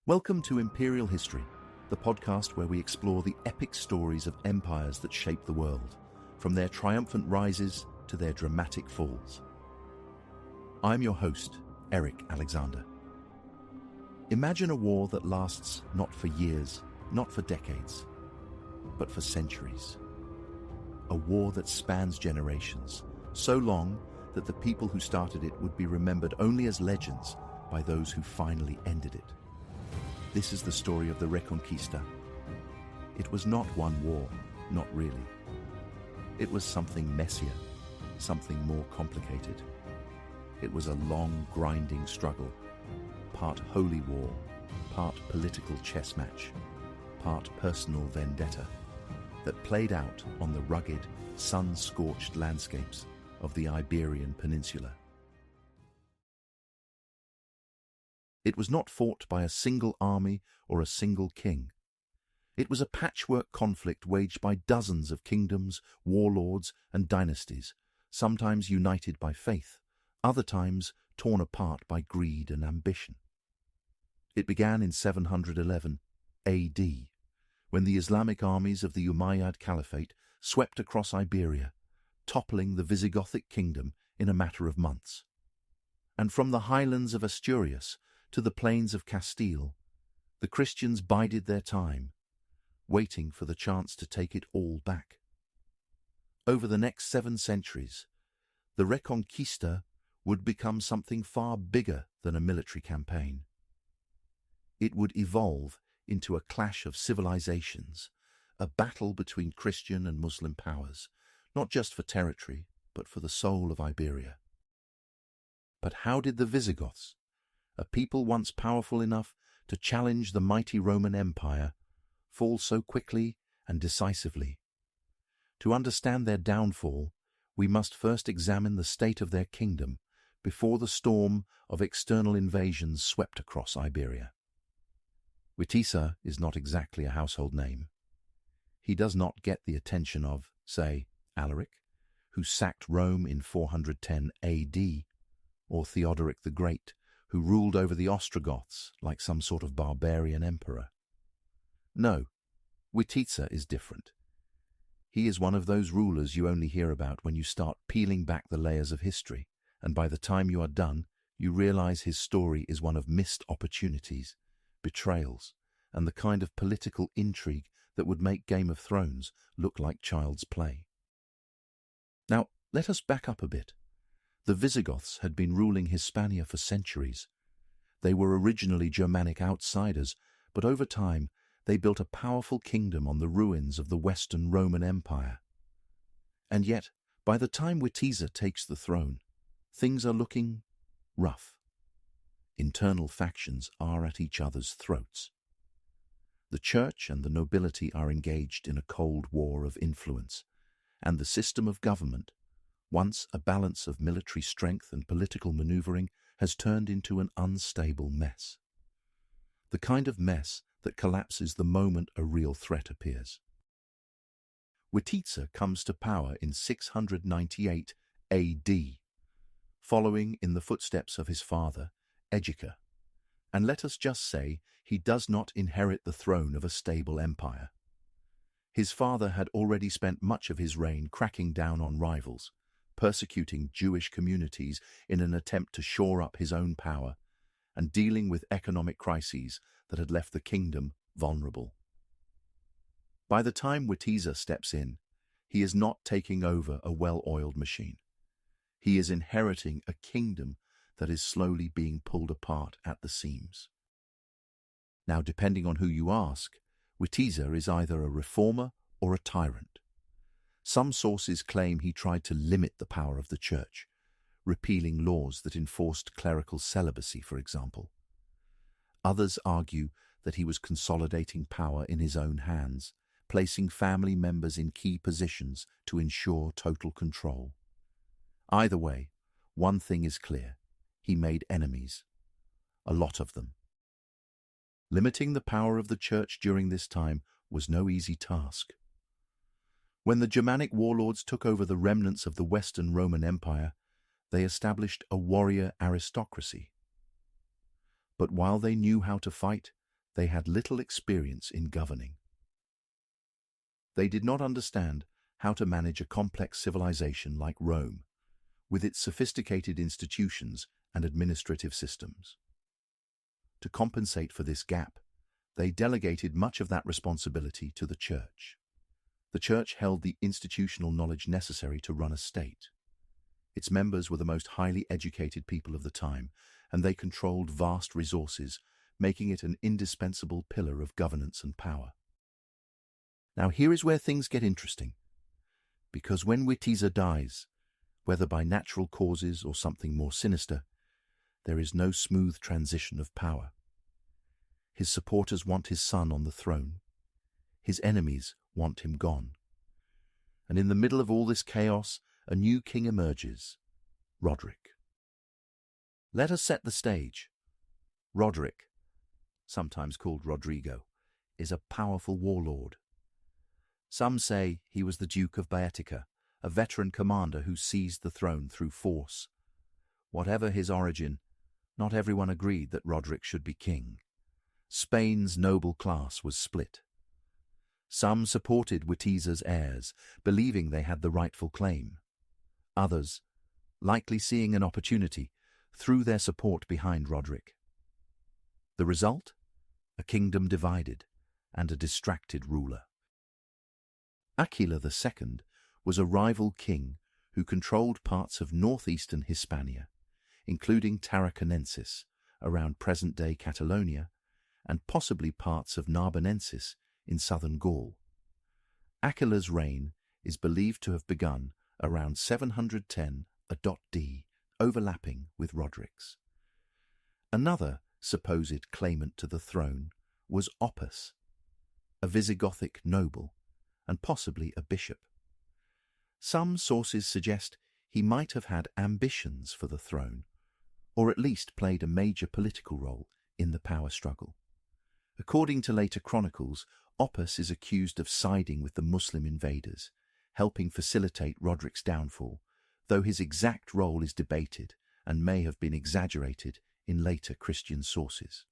Welcome to Imperial History, the podcast where we explore the epic stories of empires that shape the world, from their triumphant rises to their dramatic falls. I'm your host, Eric Alexander. Imagine a war that lasts not for years, not for decades, but for centuries. A war that spans generations, so long that the people who started it would be remembered only as legends by those who finally ended it. This is the story of the Reconquista. It was not one war, not really. It was something messier, something more complicated. It was a long, grinding struggle, part holy war, part political chess match, part personal vendetta, that played out on the rugged, sun-scorched landscapes of the Iberian Peninsula. It was not fought by a single army or a single king. It was a patchwork conflict waged by dozens of kingdoms, warlords, and dynasties, sometimes united by faith, other times torn apart by greed and ambition. It began in 711 AD, when the Islamic armies of the Umayyad Caliphate swept across Iberia, toppling the Visigothic kingdom in a matter of months. And from the highlands of Asturias to the plains of Castile, the Christians bided their time, waiting for the chance to take it all back. Over the next 7 centuries, the Reconquista would become something far bigger than a military campaign. It would evolve into a clash of civilizations, a battle between Christian and Muslim powers, not just for territory, but for the soul of Iberia. But how did the Visigoths, a people once powerful enough to challenge the mighty Roman Empire, fall so quickly and decisively? To understand their downfall, we must first examine the state of their kingdom before the storm of external invasions swept across Iberia. Witiza is not exactly a household name. He does not get the attention of, say, Alaric, who sacked Rome in 410 AD, or Theodoric the Great, who ruled over the Ostrogoths like some sort of barbarian emperor. No, Witiza is different. He is one of those rulers you only hear about when you start peeling back the layers of history, and by the time you are done, you realize his story is one of missed opportunities, betrayals, and the kind of political intrigue that would make Game of Thrones look like child's play. Now, let us back up a bit. The Visigoths had been ruling Hispania for centuries. They were originally Germanic outsiders, but over time they built a powerful kingdom on the ruins of the Western Roman Empire. And yet, by the time Witiza takes the throne, things are looking rough. Internal factions are at each other's throats. The church and the nobility are engaged in a cold war of influence, and the system of government, once a balance of military strength and political maneuvering, has turned into an unstable mess. The kind of mess that collapses the moment a real threat appears. Witiza comes to power in 698 AD, following in the footsteps of his father, Egica, and let us just say he does not inherit the throne of a stable empire. His father had already spent much of his reign cracking down on rivals, persecuting Jewish communities in an attempt to shore up his own power, and dealing with economic crises that had left the kingdom vulnerable. By the time Witiza steps in, he is not taking over a well-oiled machine. He is inheriting a kingdom that is slowly being pulled apart at the seams. Now, depending on who you ask, Witiza is either a reformer or a tyrant. Some sources claim he tried to limit the power of the church, repealing laws that enforced clerical celibacy, for example. Others argue that he was consolidating power in his own hands, placing family members in key positions to ensure total control. Either way, one thing is clear: he made enemies, a lot of them. Limiting the power of the church during this time was no easy task. When the Germanic warlords took over the remnants of the Western Roman Empire, they established a warrior aristocracy. But while they knew how to fight, they had little experience in governing. They did not understand how to manage a complex civilization like Rome, with its sophisticated institutions and administrative systems. To compensate for this gap, they delegated much of that responsibility to the church. The church held the institutional knowledge necessary to run a state. Its members were the most highly educated people of the time, and they controlled vast resources, making it an indispensable pillar of governance and power. Now here is where things get interesting, because when Witiza dies, whether by natural causes or something more sinister, there is no smooth transition of power. His supporters want his son on the throne. His enemies want him gone. And in the middle of all this chaos, a new king emerges, Roderic. Let us set the stage. Roderic, sometimes called Rodrigo, is a powerful warlord. Some say he was the Duke of Baetica, a veteran commander who seized the throne through force. Whatever his origin, not everyone agreed that Roderic should be king. Spain's noble class was split. Some supported Witiza's heirs, believing they had the rightful claim. Others, likely seeing an opportunity, threw their support behind Roderic. The result? A kingdom divided and a distracted ruler. Aquila II was a rival king who controlled parts of northeastern Hispania, including Tarraconensis, around present-day Catalonia, and possibly parts of Narbonensis in southern Gaul. Aquila's reign is believed to have begun around 710 AD, overlapping with Roderic's. Another supposed claimant to the throne was Oppas, a Visigothic noble and possibly a bishop. Some sources suggest he might have had ambitions for the throne, or at least played a major political role in the power struggle. According to later chronicles, Oppas is accused of siding with the Muslim invaders, helping facilitate Roderic's downfall, though his exact role is debated and may have been exaggerated in later Christian sources.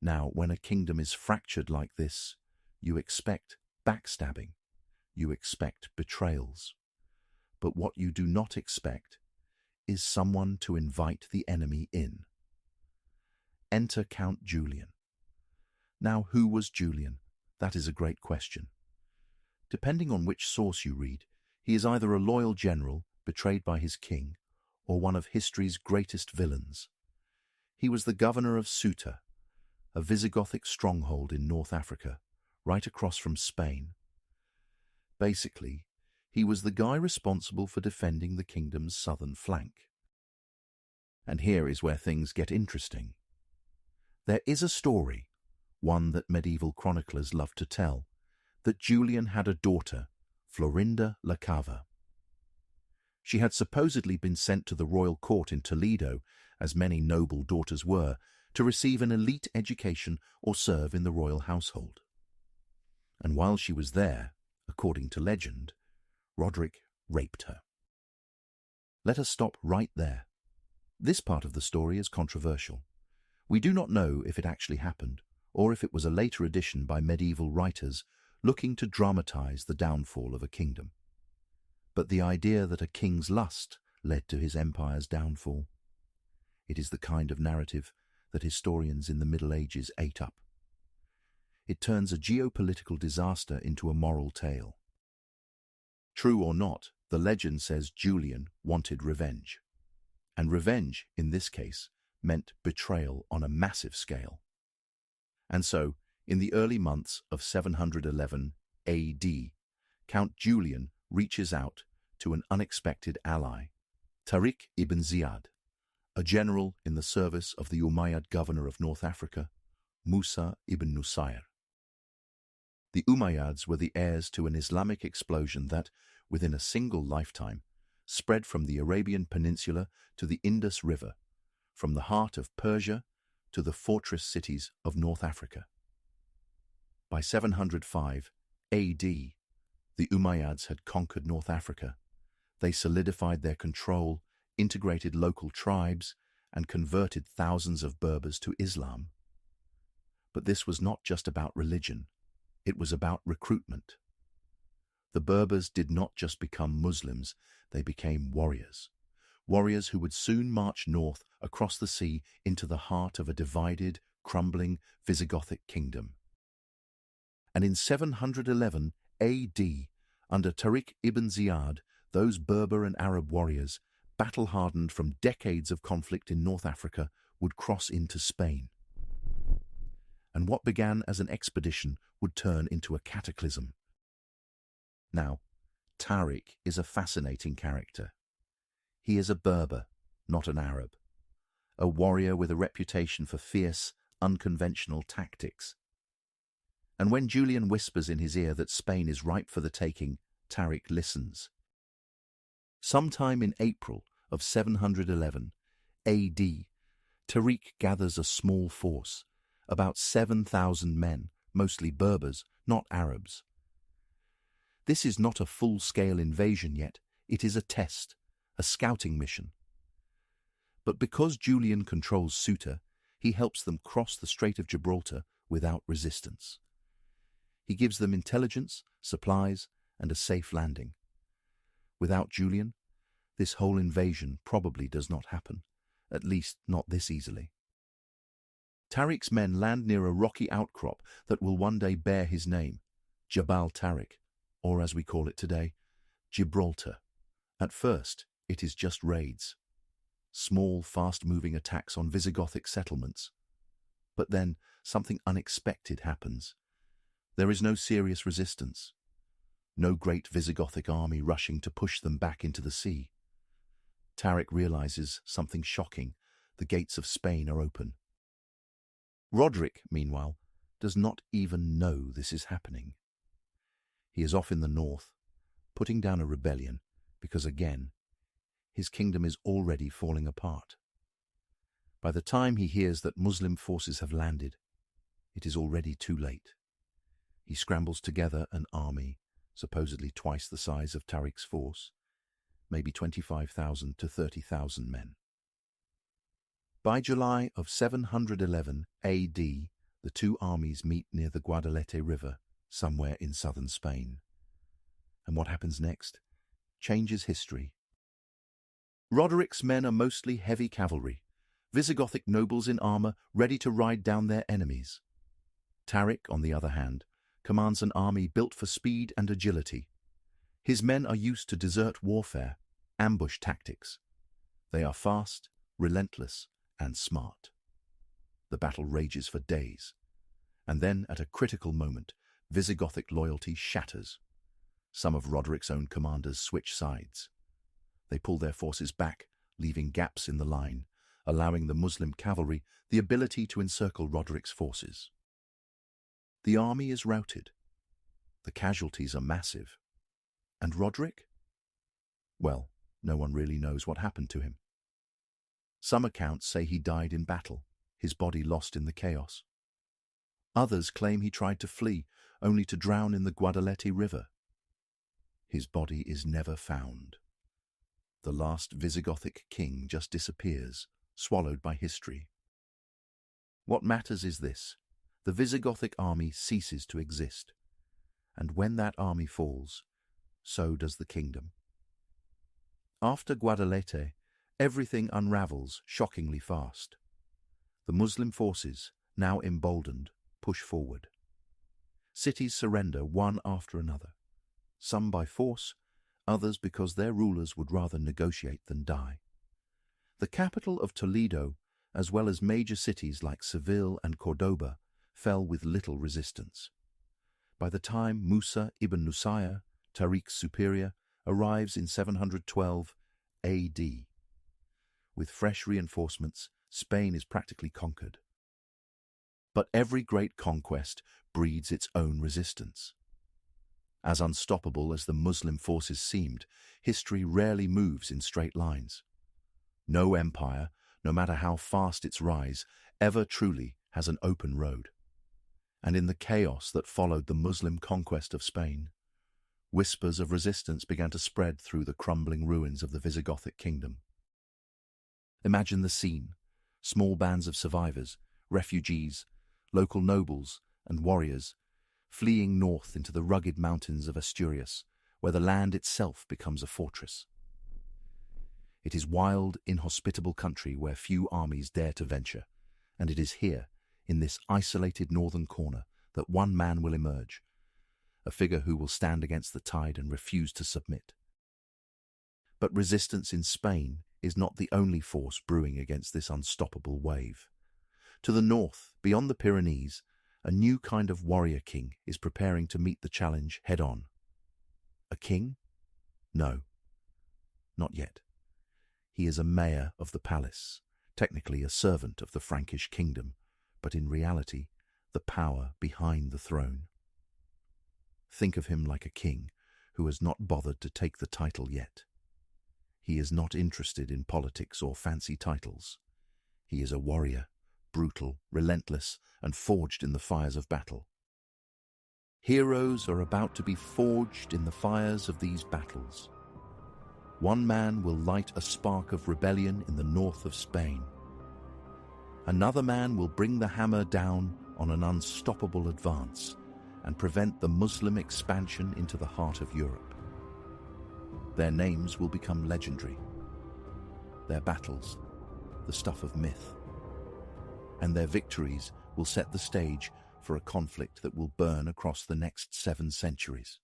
Now, when a kingdom is fractured like this, you expect backstabbing, you expect betrayals. But what you do not expect is someone to invite the enemy in. Enter Count Julian. Now, who was Julian? That is a great question. Depending on which source you read, he is either a loyal general betrayed by his king or one of history's greatest villains. He was the governor of Ceuta, a Visigothic stronghold in North Africa, right across from Spain. Basically, he was the guy responsible for defending the kingdom's southern flank. And here is where things get interesting. There is a story, one that medieval chroniclers love to tell, that Julian had a daughter, Florinda La Cava. She had supposedly been sent to the royal court in Toledo, as many noble daughters were, to receive an elite education or serve in the royal household. And while she was there, according to legend, Roderic raped her. Let us stop right there. This part of the story is controversial. We do not know if it actually happened, or if it was a later addition by medieval writers looking to dramatize the downfall of a kingdom. But the idea that a king's lust led to his empire's downfall, it is the kind of narrative that historians in the Middle Ages ate up. It turns a geopolitical disaster into a moral tale. True or not, the legend says Julian wanted revenge. And revenge, in this case, meant betrayal on a massive scale. And so, in the early months of 711 AD, Count Julian reaches out to an unexpected ally, Tariq ibn Ziyad, a general in the service of the Umayyad governor of North Africa, Musa ibn Nusayr. The Umayyads were the heirs to an Islamic explosion that, within a single lifetime, spread from the Arabian Peninsula to the Indus River, from the heart of Persia to the fortress cities of North Africa. By 705 AD, the Umayyads had conquered North Africa. They solidified their control, integrated local tribes, and converted thousands of Berbers to Islam. But this was not just about religion, it was about recruitment. The Berbers did not just become Muslims, they became warriors. Warriors who would soon march north across the sea into the heart of a divided, crumbling Visigothic kingdom. And in 711 AD, under Tariq ibn Ziyad, those Berber and Arab warriors, battle-hardened from decades of conflict in North Africa, would cross into Spain. And what began as an expedition would turn into a cataclysm. Now, Tariq is a fascinating character. He is a Berber, not an Arab. A warrior with a reputation for fierce, unconventional tactics. And when Julian whispers in his ear that Spain is ripe for the taking, Tariq listens. Sometime in April of 711 AD, Tariq gathers a small force, about 7,000 men, mostly Berbers, not Arabs. This is not a full-scale invasion yet, it is a test, a scouting mission. But because Julian controls Ceuta, he helps them cross the Strait of Gibraltar without resistance. He gives them intelligence, supplies, and a safe landing. Without Julian, this whole invasion probably does not happen, at least not this easily. Tariq's men land near a rocky outcrop that will one day bear his name, Jabal Tariq, or as we call it today, Gibraltar. At first, it is just raids. Small, fast-moving attacks on Visigothic settlements. But then, something unexpected happens. There is no serious resistance. No great Visigothic army rushing to push them back into the sea. Tariq realizes something shocking. The gates of Spain are open. Roderic, meanwhile, does not even know this is happening. He is off in the north, putting down a rebellion, because again, his kingdom is already falling apart. By the time he hears that Muslim forces have landed, it is already too late. He scrambles together an army, supposedly twice the size of Tariq's force, maybe 25,000 to 30,000 men. By July of 711 AD, the two armies meet near the Guadalete River, somewhere in southern Spain. And what happens next changes history. Roderic's men are mostly heavy cavalry, Visigothic nobles in armor ready to ride down their enemies. Tariq, on the other hand, commands an army built for speed and agility. His men are used to desert warfare, ambush tactics. They are fast, relentless, and smart. The battle rages for days, and then at a critical moment, Visigothic loyalty shatters. Some of Roderic's own commanders switch sides. They pull their forces back, leaving gaps in the line, allowing the Muslim cavalry the ability to encircle Roderic's forces. The army is routed. The casualties are massive. And Roderic? Well, no one really knows what happened to him. Some accounts say he died in battle, his body lost in the chaos. Others claim he tried to flee, only to drown in the Guadalete River. His body is never found. The last Visigothic king just disappears, swallowed by history. What matters is this: the Visigothic army ceases to exist. And when that army falls, so does the kingdom. After Guadalete, everything unravels shockingly fast. The Muslim forces, now emboldened, push forward. Cities surrender one after another, some by force, others because their rulers would rather negotiate than die. The capital of Toledo, as well as major cities like Seville and Cordoba, fell with little resistance. By the time Musa ibn Nusayr, Tariq's superior, arrives in 712 AD, with fresh reinforcements, Spain is practically conquered. But every great conquest breeds its own resistance. As unstoppable as the Muslim forces seemed, history rarely moves in straight lines. No empire, no matter how fast its rise, ever truly has an open road. And in the chaos that followed the Muslim conquest of Spain, whispers of resistance began to spread through the crumbling ruins of the Visigothic kingdom. Imagine the scene: small bands of survivors, refugees, local nobles and warriors, fleeing north into the rugged mountains of Asturias, where the land itself becomes a fortress. It is wild, inhospitable country where few armies dare to venture, and it is here, in this isolated northern corner, that one man will emerge, a figure who will stand against the tide and refuse to submit. But resistance in Spain is not the only force brewing against this unstoppable wave. To the north, beyond the Pyrenees, a new kind of warrior king is preparing to meet the challenge head-on. A king? No, not yet. He is a mayor of the palace, technically a servant of the Frankish kingdom, but in reality, the power behind the throne. Think of him like a king who has not bothered to take the title yet. He is not interested in politics or fancy titles. He is a warrior, brutal, relentless, and forged in the fires of battle. Heroes are about to be forged in the fires of these battles. One man will light a spark of rebellion in the north of Spain. Another man will bring the hammer down on an unstoppable advance and prevent the Muslim expansion into the heart of Europe. Their names will become legendary. Their battles, the stuff of myth. And their victories will set the stage for a conflict that will burn across the next 7 centuries.